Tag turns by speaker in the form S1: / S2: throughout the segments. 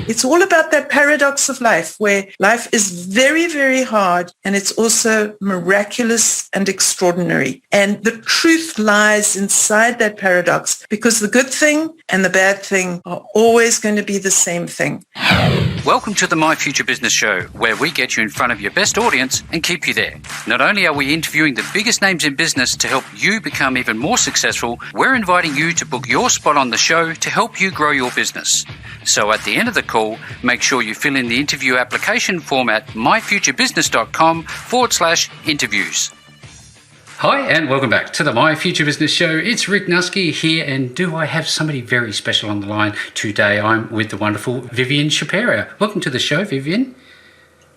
S1: It's all about that paradox of life, where life is very, very hard and it's also miraculous and extraordinary. And the truth lies inside that paradox, because the good thing and the bad thing are always going to be the same thing.
S2: Welcome to the My Future Business Show, where we get you in front of your best audience and keep you there. Not only are we interviewing the biggest names in business to help you become even more successful, we're inviting you to book your spot on the show to help you grow your business. So at the end of the call, make sure you fill in the interview application form at myfuturebusiness.com/interviews. Hi, and welcome back to the My Future Business Show. It's Rick Nusky here, and do I have somebody very special on the line today? I'm with the wonderful Vivien Schapera. Welcome to the show, Vivien.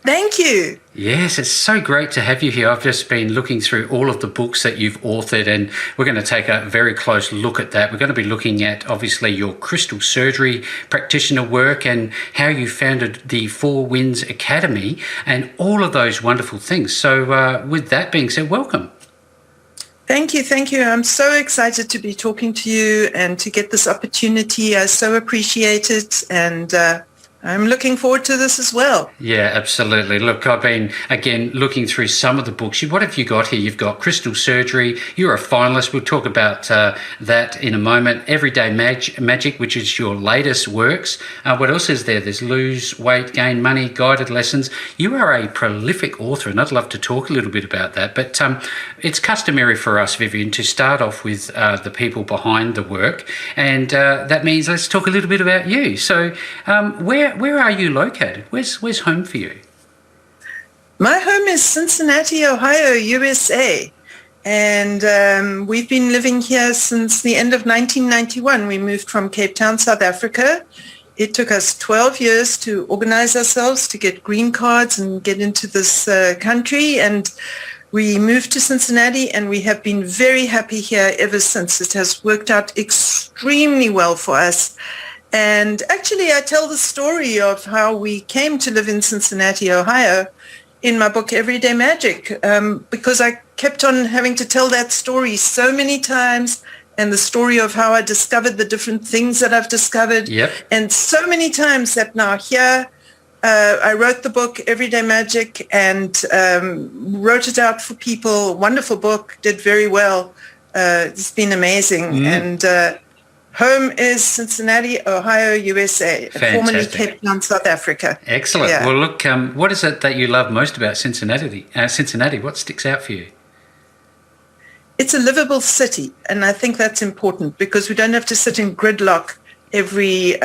S1: Thank you.
S2: Yes, it's so great to have you here. I've just been looking through all of the books that you've authored, and we're going to take a very close look at that. We're going to be looking at, obviously, your crystal surgery practitioner work and how you founded the Four Winds Academy and all of those wonderful things. So with that being said, welcome.
S1: Thank you. Thank you. I'm so excited to be talking to you and to get this opportunity. I so appreciate it. And I'm looking forward to this as well.
S2: Yeah, absolutely. Look, I've been, again, looking through some of the books. What have you got here? You've got Crystal Surgery. You're a finalist. We'll talk about that in a moment. Everyday Magic, which is your latest works. What else is there? There's Lose Weight, Gain Money, Guided Lessons. You are a prolific author, and I'd love to talk a little bit about that. But it's customary for us, Vivien, to start off with the people behind the work. And that means let's talk a little bit about you. So where are you located? Where's home for you?
S1: My home is Cincinnati, Ohio, USA. And we've been living here since the end of 1991. We moved from Cape Town, South Africa. It took us 12 years to organize ourselves, to get green cards and get into this country. And we moved to Cincinnati, and we have been very happy here ever since. It has worked out extremely well for us. And actually, I tell the story of how we came to live in Cincinnati, Ohio, in my book, Everyday Magic, because I kept on having to tell that story so many times, and the story of how I discovered the different things that I've discovered.
S2: Yep.
S1: And so many times that now here, I wrote the book, Everyday Magic, and wrote it out for people. Wonderful book, did very well. It's been amazing. And home is Cincinnati, Ohio, USA, formerly Cape Town, South Africa.
S2: Excellent. Yeah. Well, look, what is it that you love most about Cincinnati? What sticks out for you?
S1: It's a livable city, and I think that's important because we don't have to sit in gridlock every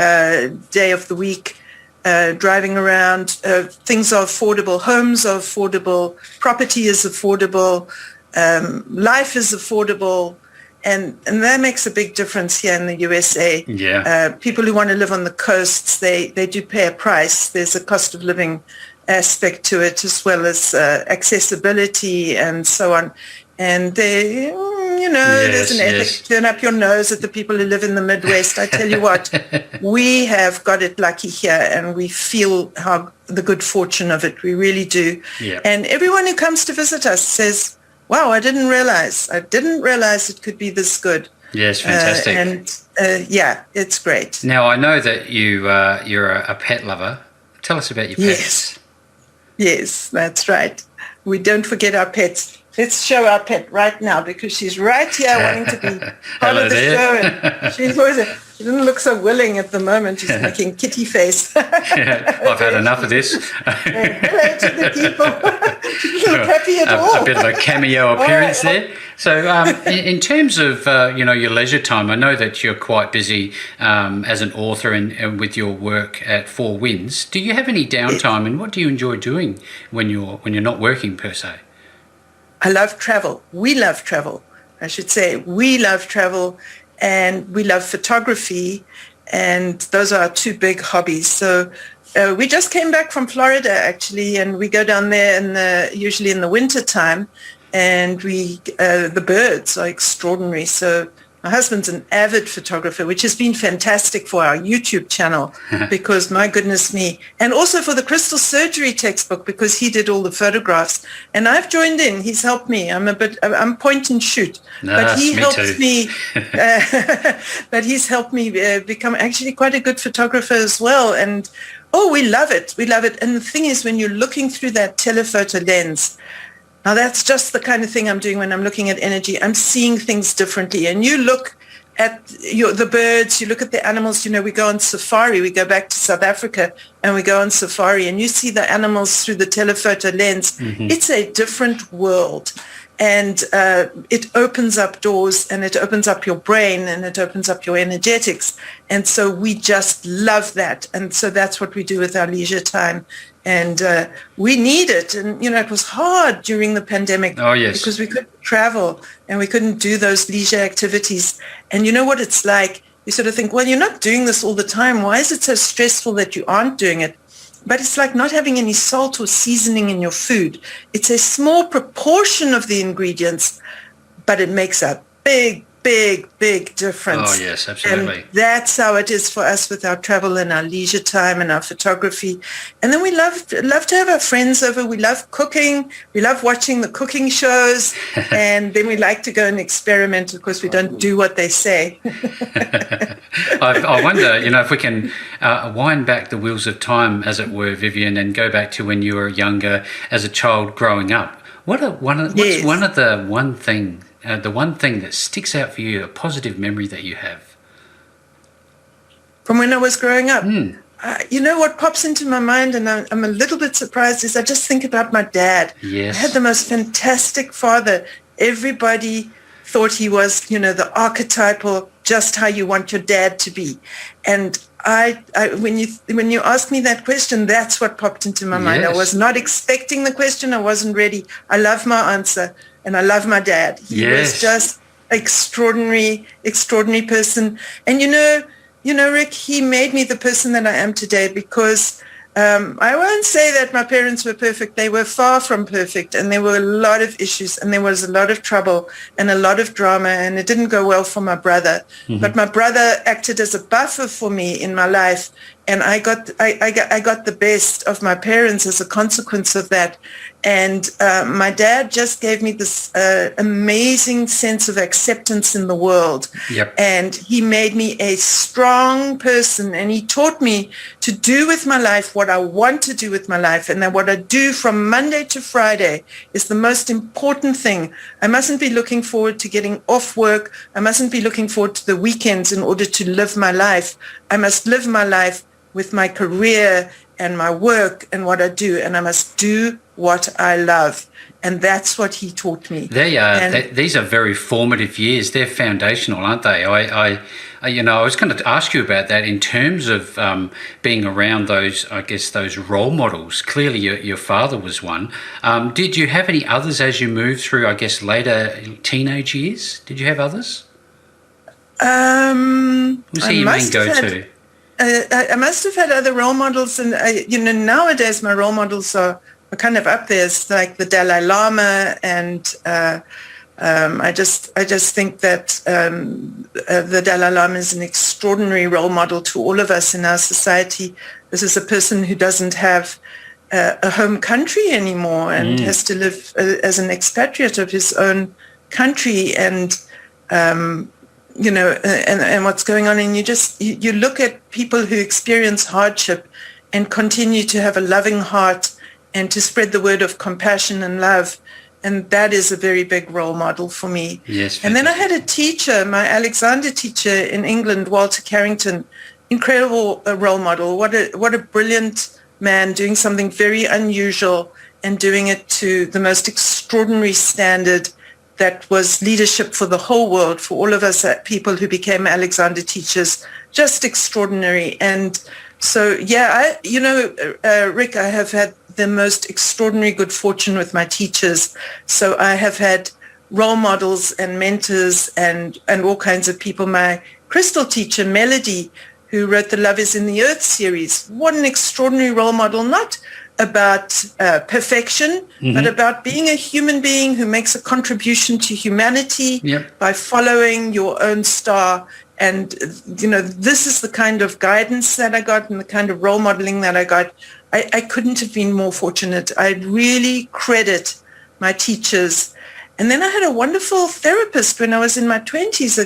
S1: day of the week, driving around. Things are affordable. Homes are affordable. Property is affordable. Life is affordable. And that makes a big difference here in the USA.
S2: Yeah.
S1: People who want to live on the coasts, they do pay a price. There's a cost of living aspect to it, as well as accessibility and so on. And they, there's an ethic. Turn up your nose at the people who live in the Midwest. I tell you what, we have got it lucky here, and we feel the good fortune of it. We really do.
S2: Yeah.
S1: And everyone who comes to visit us says, wow, I didn't realize it could be this good.
S2: Yes, fantastic.
S1: It's great.
S2: Now, I know that you're a pet lover. Tell us about your pets.
S1: Yes, that's right. We don't forget our pets. Let's show our pet right now, because she's right here wanting to be part of the show. And she doesn't look so willing at the moment. She's making kitty face.
S2: I've had enough of this.
S1: Hello to the people. She doesn't look happy at all.
S2: A bit of a cameo appearance there. So in terms of, your leisure time, I know that you're quite busy as an author and with your work at Four Winds. Do you have any downtime, and what do you enjoy doing when you're not working per se?
S1: I love travel. We love travel. I should say we love travel, and we love photography, and those are our two big hobbies. So we just came back from Florida, actually, and we go down there usually in the winter time, and the birds are extraordinary. So My husband's an avid photographer, which has been fantastic for our YouTube channel because, my goodness me, and also for the crystal surgery textbook because he did all the photographs. And I've joined in. He's helped me. I'm point and shoot. But he helped me. But he's helped me become actually quite a good photographer as well. And we love it. We love it. And the thing is, when you're looking through that telephoto lens, now, that's just the kind of thing I'm doing when I'm looking at energy. I'm seeing things differently. And you look at the birds, you look at the animals. You know, we go on safari. We go back to South Africa and we go on safari. And you see the animals through the telephoto lens. Mm-hmm. It's a different world. And it opens up doors, and it opens up your brain, and it opens up your energetics. And so we just love that. And so that's what we do with our leisure time. And we need it. And, you know, it was hard during the pandemic.
S2: Oh, yes.
S1: Because we couldn't travel and we couldn't do those leisure activities. And you know what it's like? You sort of think, well, you're not doing this all the time. Why is it so stressful that you aren't doing it? But it's like not having any salt or seasoning in your food. It's a small proportion of the ingredients, but it makes a big, big, big difference.
S2: Oh, yes, absolutely.
S1: And that's how it is for us with our travel and our leisure time and our photography. And then we love to have our friends over. We love cooking. We love watching the cooking shows. And then we like to go and experiment. Of course, we don't do what they say.
S2: I wonder, you know, if we can wind back the wheels of time, as it were, Vivien, and go back to when you were younger as a child growing up. What's the one thing that sticks out for you, a positive memory that you have?
S1: From when I was growing up? You know what pops into my mind, and I'm a little bit surprised, is I just think about my dad.
S2: Yes.
S1: I had the most fantastic father. Everybody thought he was, you know, the archetypal, just how you want your dad to be. And when you asked me that question, that's what popped into my mind. I was not expecting the question. I wasn't ready. I love my answer, and I love my dad. He was just extraordinary person. And you know, Rick, he made me the person that I am today because I won't say that my parents were perfect. They were far from perfect, and there were a lot of issues, and there was a lot of trouble and a lot of drama, and it didn't go well for my brother. Mm-hmm. But my brother acted as a buffer for me in my life, and I got the best of my parents as a consequence of that. And my dad just gave me this amazing sense of acceptance in the world.
S2: Yep.
S1: And he made me a strong person, and he taught me to do with my life what I want to do with my life, and that what I do from Monday to Friday is the most important thing. I mustn't be looking forward to getting off work. I mustn't be looking forward to the weekends in order to live my life. I must live my life with my career and my work and what I do, and I must do what I love. And that's what he taught me.
S2: These are very formative years. They're foundational, aren't they? I was going to ask you about that in terms of being around those role models. Clearly, your father was one. Did you have any others as you moved through, I guess, later teenage years? Did you have others? Who's he your main go-to?
S1: I must have had other role models, and nowadays my role models are kind of up there. It's like the Dalai Lama, and I just think that the Dalai Lama is an extraordinary role model to all of us in our society. This is a person who doesn't have a home country anymore and has to live as an expatriate of his own country, and and what's going on, and you look at people who experience hardship and continue to have a loving heart and to spread the word of compassion and love, and that is a very big role model for me.
S2: Yes.
S1: And then I had a teacher, my Alexander teacher in England, Walter Carrington, incredible role model. What a brilliant man, doing something very unusual and doing it to the most extraordinary standard. That was leadership for the whole world, for all of us people who became Alexander teachers, just extraordinary. And so, Rick, I have had the most extraordinary good fortune with my teachers. So I have had role models and mentors and all kinds of people. My crystal teacher, Melody, who wrote the Love is in the Earth series, what an extraordinary role model, not about perfection, but about being a human being who makes a contribution to humanity by following your own star. And, this is the kind of guidance that I got and the kind of role modeling that I got. I couldn't have been more fortunate. I really credit my teachers. And then I had a wonderful therapist when I was in my 20s,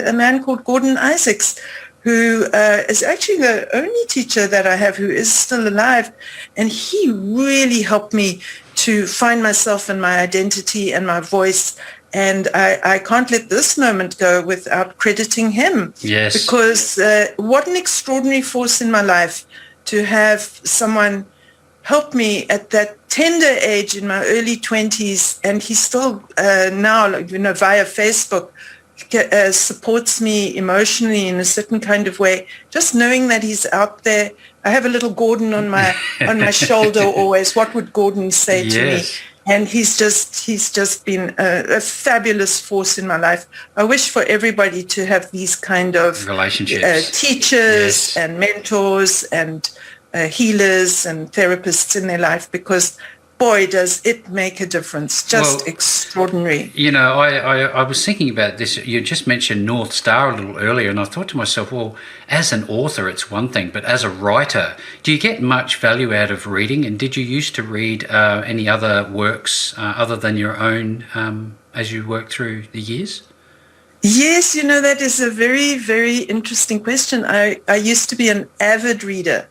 S1: a man called Gordon Isaacs, who is actually the only teacher that I have who is still alive. And he really helped me to find myself and my identity and my voice. And I can't let this moment go without crediting him.
S2: Yes.
S1: Because what an extraordinary force in my life to have someone help me at that tender age in my early 20s. And he still now, via Facebook, supports me emotionally in a certain kind of way. Just knowing that he's out there. I have a little Gordon on my shoulder always. What would Gordon say to me? And he's just been a fabulous force in my life. I wish for everybody to have these kind of
S2: relationships,
S1: teachers and mentors and healers and therapists in their life, because boy, does it make a difference. Just extraordinary.
S2: I was thinking about this. You just mentioned North Star a little earlier, and I thought to myself, well, as an author, it's one thing, but as a writer, do you get much value out of reading? And did you used to read any other works other than your own as you work through the years?
S1: Yes, that is a very, very interesting question. I used to be an avid reader.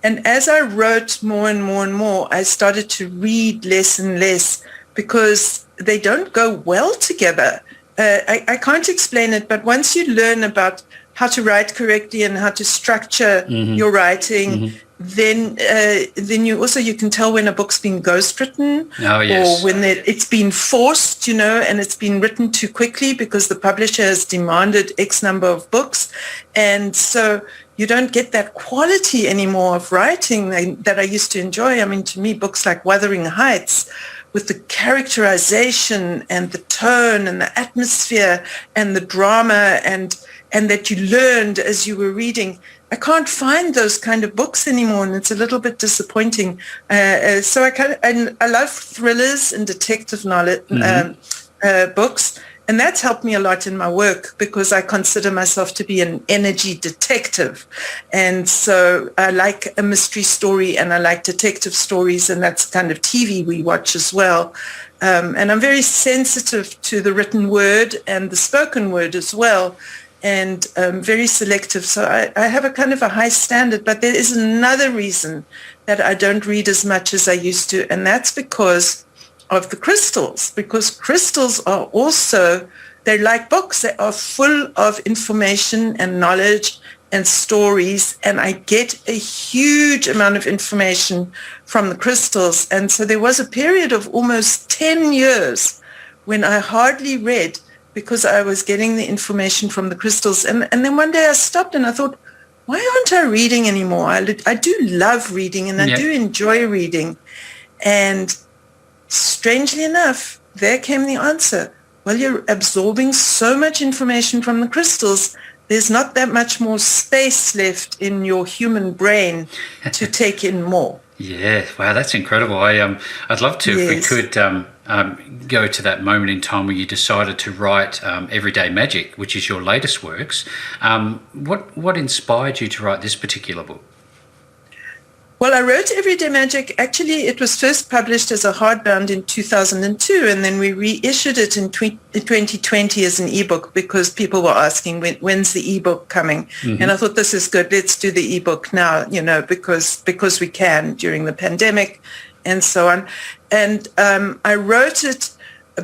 S1: And as I wrote more and more and more, I started to read less and less because they don't go well together. I can't explain it, but once you learn about how to write correctly and how to structure your writing, then you can tell when a book's been ghostwritten or when it's been forced, and it's been written too quickly because the publisher has demanded X number of books. And so you don't get that quality anymore of writing that I used to enjoy. I mean, to me, books like Wuthering Heights, with the characterization and the tone and the atmosphere and the drama and that you learned as you were reading, I can't find those kind of books anymore, and it's a little bit disappointing. So I love thrillers and detective knowledge books. And that's helped me a lot in my work because I consider myself to be an energy detective. And so I like a mystery story and I like detective stories, and that's kind of TV we watch as well. And I'm very sensitive to the written word and the spoken word as well, and very selective. So I have a kind of a high standard, but there is another reason that I don't read as much as I used to, and that's because of the crystals, because crystals are also, they're like books. They are full of information and knowledge and stories, and I get a huge amount of information from the crystals. And so there was a period of almost 10 years when I hardly read because I was getting the information from the crystals. And then one day I stopped and I thought, why aren't I reading anymore? I do love reading and I do enjoy reading. And strangely enough, there came the answer. Well, you're absorbing so much information from the crystals, there's not that much more space left in your human brain to take in more.
S2: Yeah, wow, that's incredible. I'd love to, if we could, go to that moment in time where you decided to write Everyday Magic, which is your latest works. What inspired you to write this particular book?
S1: Well, I wrote Everyday Magic. Actually, it was first published as a hardbound in 2002, and then we reissued it in 2020 as an ebook because people were asking, when's the ebook coming? And I thought, this is good. Let's do the ebook now, because we can during the pandemic and so on. And I wrote it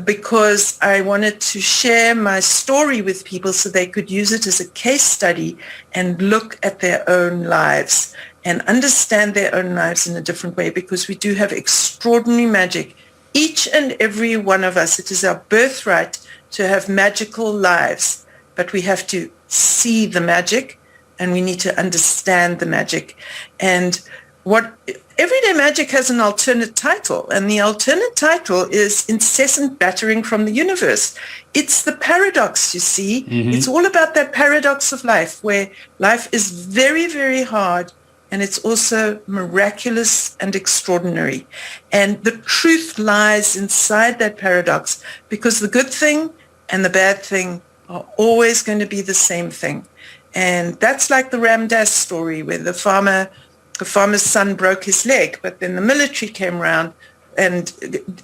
S1: because I wanted to share my story with people so they could use it as a case study and look at their own lives and understand their own lives in a different way, because we do have extraordinary magic. Each and every one of us, it is our birthright to have magical lives, but we have to see the magic and we need to understand the magic. And what Everyday Magic has an alternate title, and the alternate title is Incessant Battering from the Universe. It's the paradox, you see. It's all about that paradox of life, where life is very, very hard, and it's also miraculous and extraordinary. And the truth lies inside that paradox, because the good thing and the bad thing are always going to be the same thing. And that's like the Ram Dass story, where the farmer's son broke his leg, but then the military came around and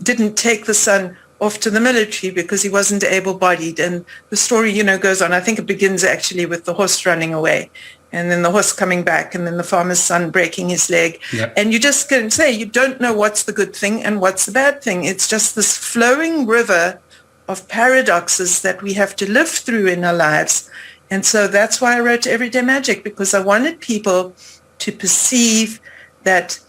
S1: didn't take the son off to the military because he wasn't able-bodied. And the story, goes on. I think it begins actually with the horse running away, and then the horse coming back, and then the farmer's son breaking his leg.
S2: Yep.
S1: And you just can say you don't know what's the good thing and what's the bad thing. It's just this flowing river of paradoxes that we have to live through in our lives. And so that's why I wrote Everyday Magic, because I wanted people to perceive that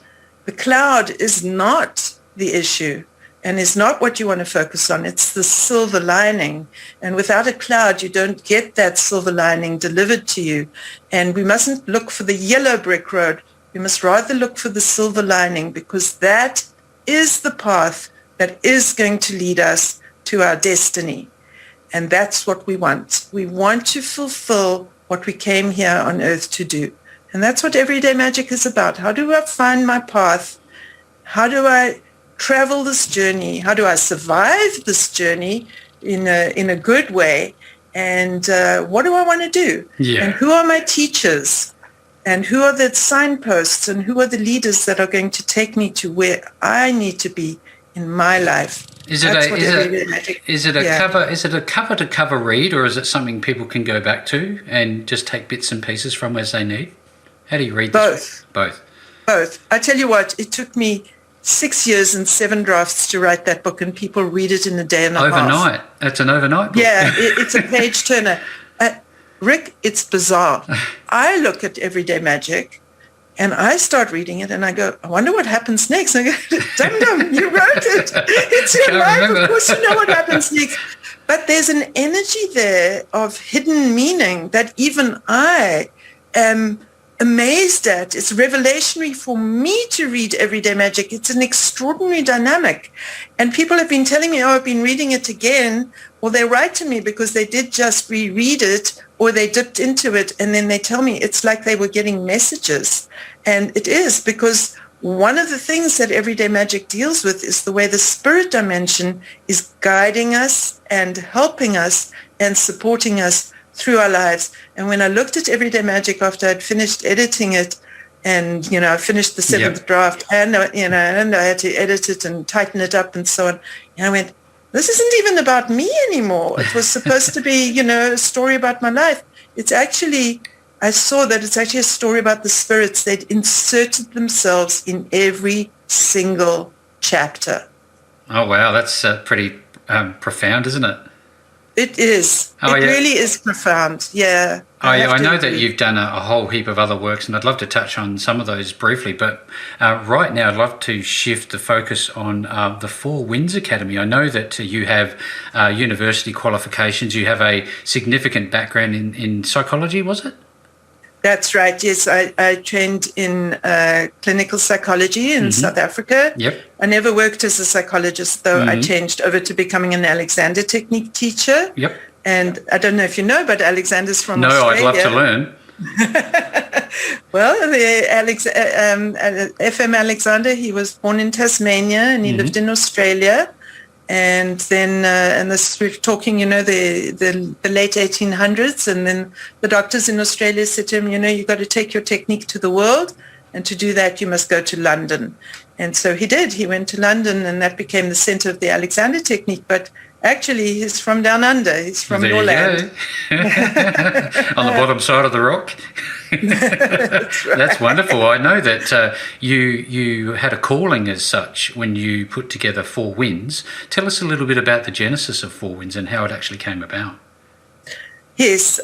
S1: the cloud is not the issue and is not what you want to focus on. It's the silver lining. And without a cloud, you don't get that silver lining delivered to you. And we mustn't look for the yellow brick road. We must rather look for the silver lining, because that is the path that is going to lead us to our destiny. And that's what we want. We want to fulfill what we came here on earth to do. And that's what Everyday Magic is about. How do I find my path? How do I travel this journey? How do I survive this journey in a good way? And what do I want to do?
S2: Yeah.
S1: And who are my teachers? And who are the signposts? And who are the leaders that are going to take me to where I need to be in my life?
S2: Is it a cover to cover read, or is it something people can go back to and just take bits and pieces from as they need? How do you read this? Both.
S1: I tell you what, it took me 6 years and 7 drafts to write that book, and people read it in a day and a half.
S2: Overnight. It's an overnight book.
S1: Yeah, it's a page turner. Rick, it's bizarre. I look at Everyday Magic and I start reading it and I go, I wonder what happens next. And I go, dum-dum, you wrote it. It's your life. Remember. Of course you know what happens next. But there's an energy there of hidden meaning that even I am amazed at. It's revelationary for me to read Everyday Magic. It's an extraordinary dynamic. And people have been telling me, I've been reading it again. Well, they write to me because they did just reread it, or they dipped into it, and then they tell me it's like they were getting messages. And it is, because one of the things that Everyday Magic deals with is the way the spirit dimension is guiding us and helping us and supporting us through our lives. And when I looked at Everyday Magic after I'd finished editing it, and I finished the 7th draft, and and I had to edit it and tighten it up and so on, and I went, this isn't even about me anymore. It was supposed to be, a story about my life. I saw that it's actually a story about the spirits. They'd inserted themselves in every single chapter.
S2: Oh, wow. That's pretty profound, isn't it?
S1: It is. It really is profound. Yeah.
S2: I know that you've done a whole heap of other works, and I'd love to touch on some of those briefly. But right now, I'd love to shift the focus on the Four Winds Academy. I know that you have university qualifications. You have a significant background in psychology, was it?
S1: That's right. Yes, I trained in clinical psychology in South Africa.
S2: Yep.
S1: I never worked as a psychologist, though. I changed over to becoming an Alexander Technique teacher.
S2: Yep.
S1: And I don't know if you know, but Alexander's from Australia.
S2: No, I'd love to learn.
S1: Well, FM Alexander, he was born in Tasmania and he lived in Australia. And then, and this we're talking, the late 1800s. And then the doctors in Australia said to him, you've got to take your technique to the world. And to do that, you must go to London. And so he did. He went to London, and that became the center of the Alexander Technique. But actually, he's from down under. He's from your land.
S2: On the bottom side of the rock.
S1: That's right.
S2: That's wonderful. I know that you had a calling as such when you put together Four Winds. Tell us a little bit about the genesis of Four Winds and how it actually came about.
S1: Yes,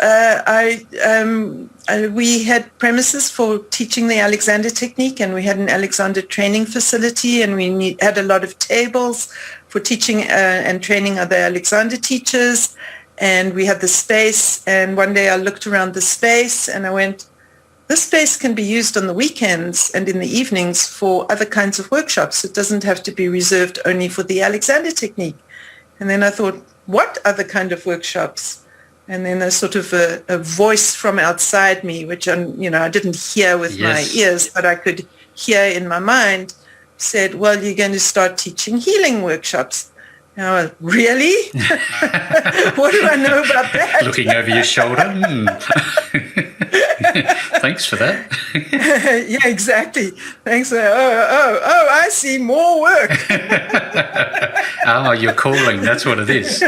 S1: we had premises for teaching the Alexander Technique, and we had an Alexander training facility, and we had a lot of tables for teaching and training other Alexander teachers, and we had the space. And one day I looked around the space and I went, this space can be used on the weekends and in the evenings for other kinds of workshops. It doesn't have to be reserved only for the Alexander Technique. And then I thought, what other kind of workshops? And then there's sort of a voice from outside me, which I didn't hear with my ears, but I could hear in my mind, said, well, you're going to start teaching healing workshops. And I went, really? What do I know about that?
S2: Looking over your shoulder. Thanks for that.
S1: Yeah, exactly. Thanks. Oh, I see, more work.
S2: Oh, you're calling. That's what it is.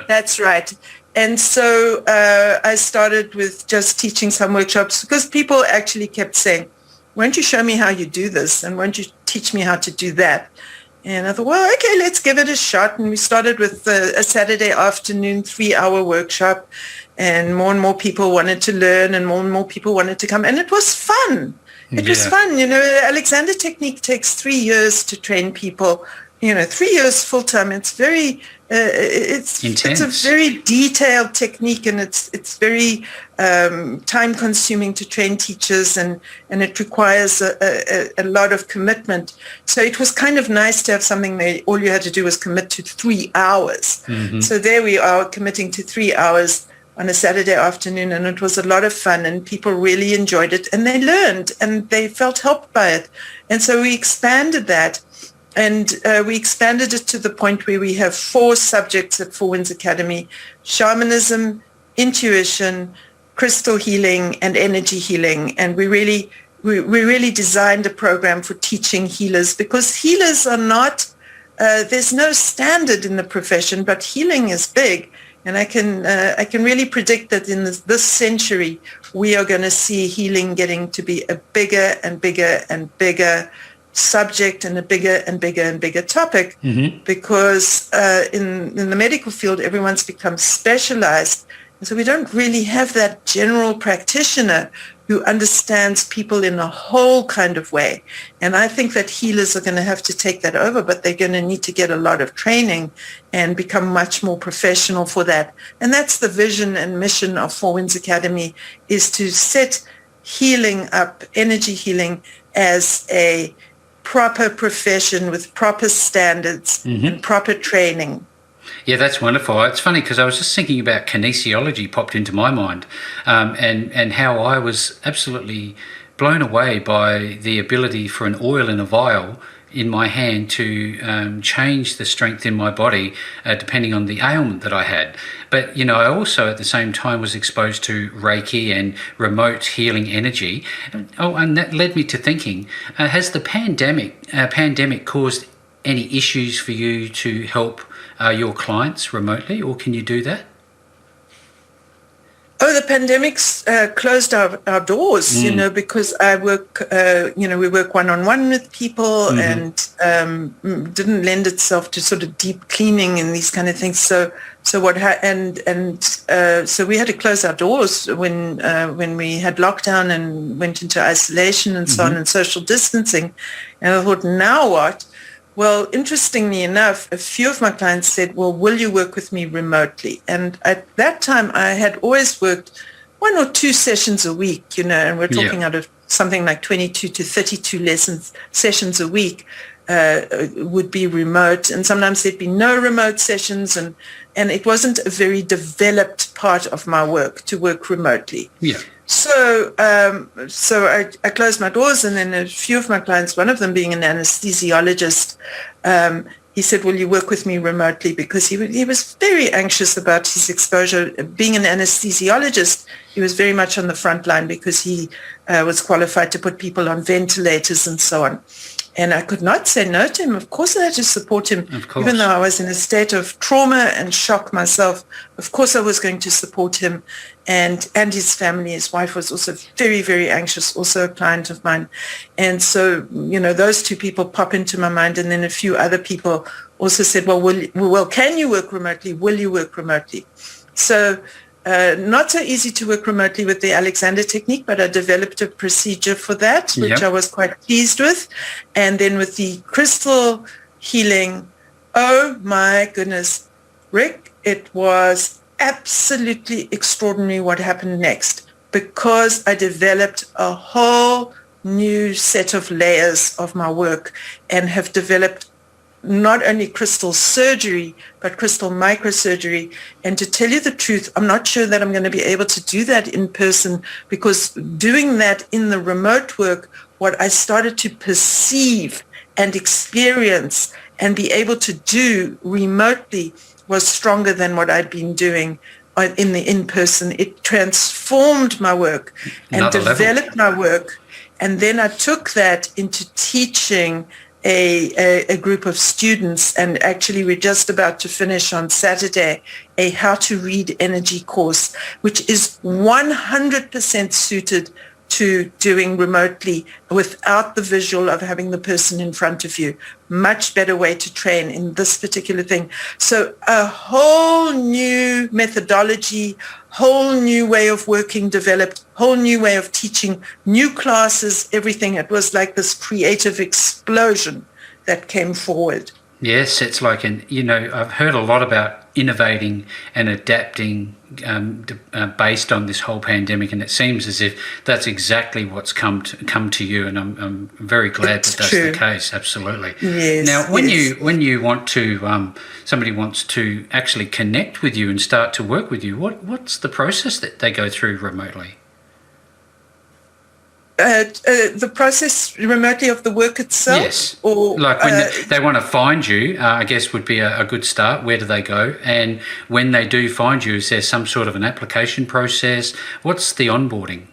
S1: That's right. And so I started with just teaching some workshops because people actually kept saying, won't you show me how you do this? And won't you teach me how to do that? And I thought, well, okay, let's give it a shot. And we started with a Saturday afternoon, 3-hour workshop. And more people wanted to learn and more people wanted to come. And it was fun. It was fun. Alexander Technique takes 3 years to train people. 3 years full time. It's very, it's a very detailed technique, and it's very time consuming to train teachers, and it requires a lot of commitment. So it was kind of nice to have something that all you had to do was commit to 3 hours. Mm-hmm. So there we are, committing to 3 hours on a Saturday afternoon, and it was a lot of fun, and people really enjoyed it, and they learned, and they felt helped by it. And so we expanded that. And we expanded it to the point where we have 4 subjects at Four Winds Academy: shamanism, intuition, crystal healing, and energy healing. And we really designed a program for teaching healers, because healers are not, there's no standard in the profession, but healing is big. And I can really predict that in this century, we are going to see healing getting to be a bigger and bigger and bigger subject, and a bigger and bigger and bigger topic, because in the medical field, everyone's become specialized. And so we don't really have that general practitioner who understands people in a whole kind of way. And I think that healers are going to have to take that over, but they're going to need to get a lot of training and become much more professional for that. And that's the vision and mission of Four Winds Academy, is to set healing up, energy healing, as a proper profession with proper standards and proper training.
S2: Yeah, that's wonderful. It's funny because I was just thinking about kinesiology popped into my mind, and how I was absolutely blown away by the ability for an oil in a vial in my hand to change the strength in my body depending on the ailment that I had. But, I also at the same time was exposed to Reiki and remote healing energy. And that led me to thinking, has the pandemic caused any issues for you to help your clients remotely, or can you do that?
S1: Oh, the pandemic's closed our doors, because I work, we work one-on-one with people, and didn't lend itself to sort of deep cleaning and these kind of things. So so we had to close our doors when we had lockdown and went into isolation and so on, and social distancing. And I thought, now what? Well, interestingly enough, a few of my clients said, well, will you work with me remotely? And at that time, I had always worked 1 or 2 sessions a week, and we're talking out of something like 22 to 32 sessions a week would be remote. And sometimes there'd be no remote sessions. And it wasn't a very developed part of my work to work remotely. Yeah. So I closed my doors, and then a few of my clients, one of them being an anesthesiologist, he said, will you work with me remotely? Because he was very anxious about his exposure. Being an anesthesiologist, he was very much on the front line because he was qualified to put people on ventilators and so on. And I could not say no to him. Of course, I had to support him. Even though I was in a state of trauma and shock myself, of course I was going to support him and his family. His wife was also very, very anxious, also a client of mine. And so, those 2 people pop into my mind. And then a few other people also said, well, can you work remotely? Will you work remotely? So not so easy to work remotely with the Alexander Technique, but I developed a procedure for that, which I was quite pleased with. And then with the crystal healing, oh my goodness, Rick, it was absolutely extraordinary what happened next, because I developed a whole new set of layers of my work and have developed not only crystal surgery, but crystal microsurgery. And to tell you the truth, I'm not sure that I'm going to be able to do that in person, because doing that in the remote work, what I started to perceive and experience and be able to do remotely was stronger than what I'd been doing in the in-person. It transformed my work and developed my work. And then I took that into teaching a group of students, and actually we're just about to finish on Saturday a how to read energy course, which is 100% suited to doing remotely without the visual of having the person in front of you. Much better way to train in this particular thing. So a whole new methodology, whole new way of working developed, whole new way of teaching, new classes, everything. It was like this creative explosion that came forward.
S2: Yes, it's like I've heard a lot about innovating and adapting based on this whole pandemic, and it seems as if that's exactly what's come to you, and I'm very glad that that's the case. Absolutely.
S1: Yes.
S2: Now, when you want to somebody wants to actually connect with you and start to work with you, what's the process that they go through remotely?
S1: The process remotely of the work itself?
S2: Yes.
S1: Or
S2: like when they want to find you, I guess would be a good start. Where do they go? And when they do find you, is there some sort of an application process? What's the onboarding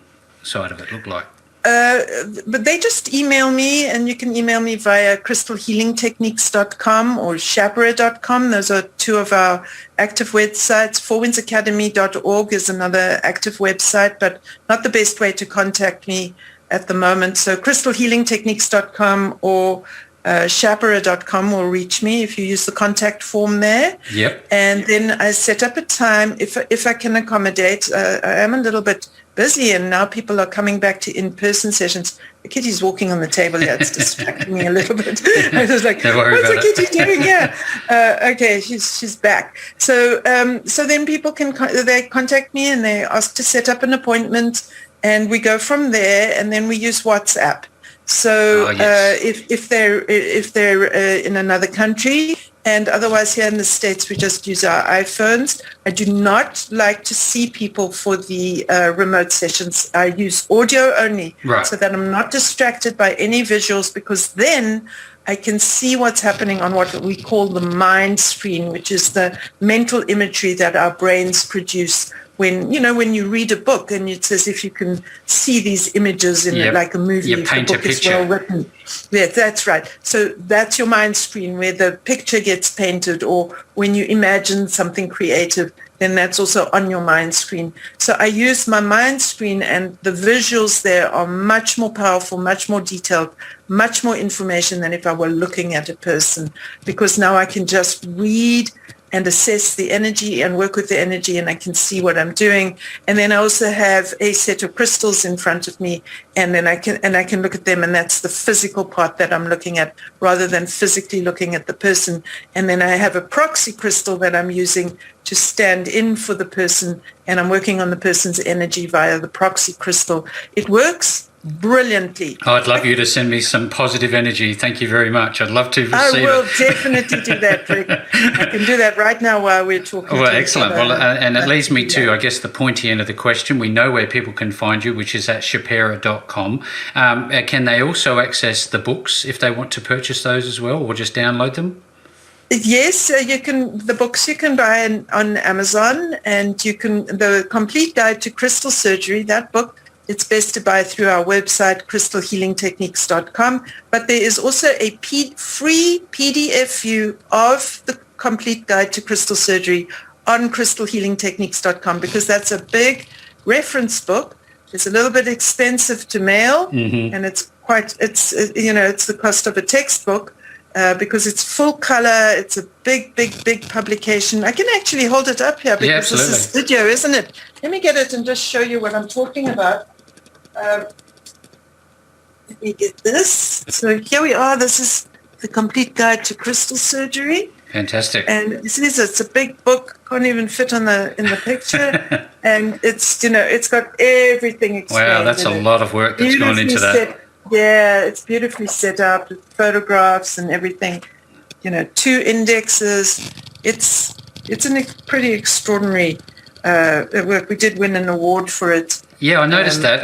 S2: side of it look like?
S1: But they just email me, and you can email me via crystalhealingtechniques.com or Schapera.com. Those are two of our active websites. fourwindsacademy.org is another active website, but not the best way to contact me at the moment. So crystalhealingtechniques.com or Schapera.com will reach me if you use the contact form there.
S2: Yep.
S1: And then I set up a time if I can accommodate. I am a little bit busy, and now people are coming back to in-person sessions. The kitty's walking on the table here. It's distracting me a little bit. I was like, what's the kitty doing here? Okay, she's back. So then people they contact me and they ask to set up an appointment, and we go from there, and then we use WhatsApp. So if they're in another country, and otherwise here in the States, we just use our iPhones. I do not like to see people for the remote sessions. I use audio only, so that I'm not distracted by any visuals, because then I can see what's happening on what we call the mind screen, which is the mental imagery that our brains produce when you read a book, and it's as if you can see these images in it like a movie.
S2: You paint a picture. Well
S1: written. Yeah, that's right. So that's your mind screen where the picture gets painted, or when you imagine something creative, then that's also on your mind screen. So I use my mind screen, and the visuals there are much more powerful, much more detailed, much more information than if I were looking at a person, because now I can just read and assess the energy and work with the energy, and I can see what I'm doing. And then I also have a set of crystals in front of me, and then I can look at them, and that's the physical part that I'm looking at rather than physically looking at the person. And then I have a proxy crystal that I'm using to stand in for the person, and I'm working on the person's energy via the proxy crystal. It works brilliantly.
S2: I'd love you to send me some positive energy. Thank you very much. I'd love to receive it.
S1: I will definitely do that, Rick. I can do that right now while we're talking.
S2: Well, excellent. Well, and it leads me to, I guess, the pointy end of the question. We know where people can find you, which is at Schapera.com. Can they also access the books if they want to purchase those as well, or just download them?
S1: Yes, you can. The books you can buy on Amazon, and you can. The Complete Guide to Crystal Surgery, that book, it's best to buy through our website, crystalhealingtechniques.com. But there is also a free PDF view of the Complete Guide to Crystal Surgery on crystalhealingtechniques.com, because that's a big reference book. It's a little bit expensive to mail, and it's the cost of a textbook. Because it's full color, it's a big publication. I can actually hold it up here because this is video, isn't it? Let me get it and just show you what I'm talking about. Let me get this. So here we are. This is the Complete Guide to Crystal Surgery.
S2: Fantastic.
S1: And it's a big book. Can't even fit in the picture. And it's got everything explained.
S2: Wow, that's a lot of work that's gone into that.
S1: Yeah, it's beautifully set up with photographs and everything. 2 indexes. It's pretty extraordinary work. We did win an award for it.
S2: Yeah, I noticed that.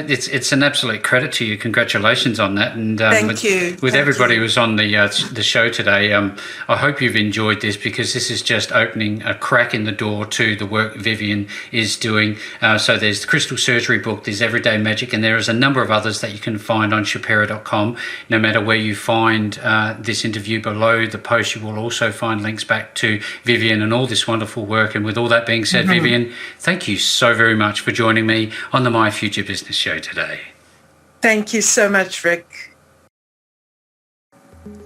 S2: It's an absolute credit to you. Congratulations on that. And
S1: thank you.
S2: With everybody who's on the show today, I hope you've enjoyed this, because this is just opening a crack in the door to the work Vivien is doing. So there's the Crystal Surgery book, there's Everyday Magic, and there is a number of others that you can find on Schapera.com. No matter where you find this interview, below the post, you will also find links back to Vivien and all this wonderful work. And with all that being said, Vivien, thank you so very much for joining me on the My Future Business show today.
S1: Thank you so much, Rick.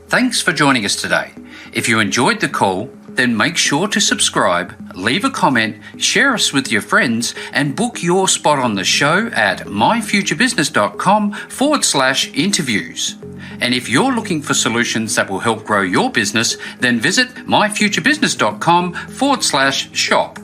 S2: Thanks for joining us today. If you enjoyed the call, then make sure to subscribe, leave a comment, share us with your friends, and book your spot on the show at myfuturebusiness.com/interviews. And if you're looking for solutions that will help grow your business, then visit myfuturebusiness.com/shop.